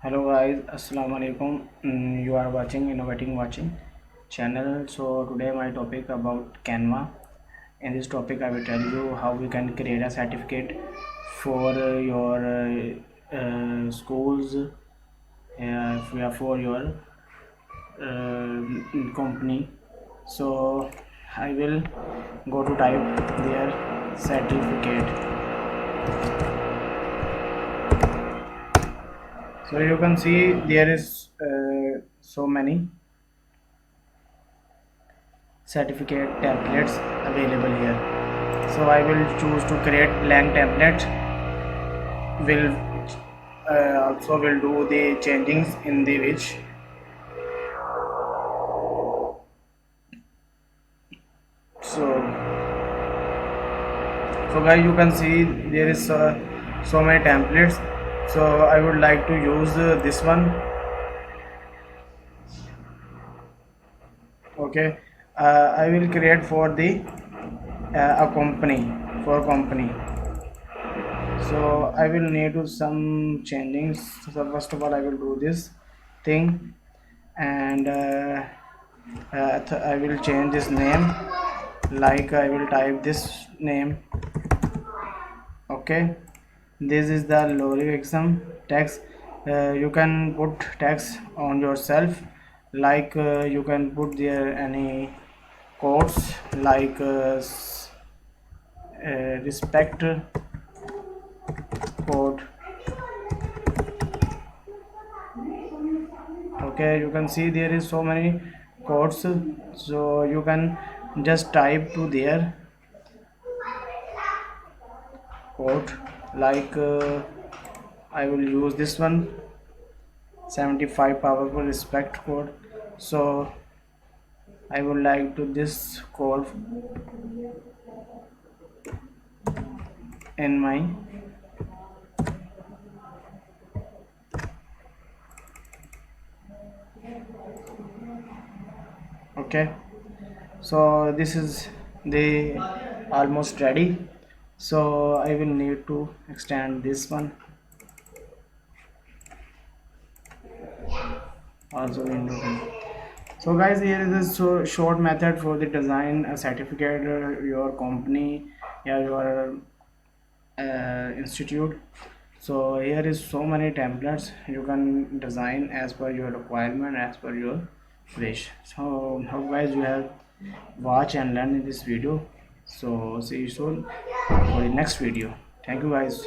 Hello guys, assalamu alaikum. You are watching Innovating Watching channel. So today my topic about Canva. In this topic I will tell you how we can create a certificate for your schools, for your company. So I will go to type their certificate. So you can see there is so many certificate templates available here. So I will choose to create blank template. Will also will do the changings in the which. So guys, you can see there is so many templates. So I would like to use this one. Okay, I will create for the a company, for company. So I will need to some changings. So first of all I will do this thing, and I will change this name, like I will type this name. Okay, this is the logic exam text. You can put text on yourself, like you can put there any quotes like respect quote. Okay, you can see there is so many codes, so you can just type to their code, like I will use this one, 75 powerful respect code. So I would like to this code in my okay. So this is the almost ready. So I will need to extend this one also window. So guys, here is a short method for the design a certificate your company, yeah, your institute. So here is so many templates you can design as per your requirement, as per your wish. So hope guys you have watch and learn in this video. So see you soon for the next video. Thank you guys.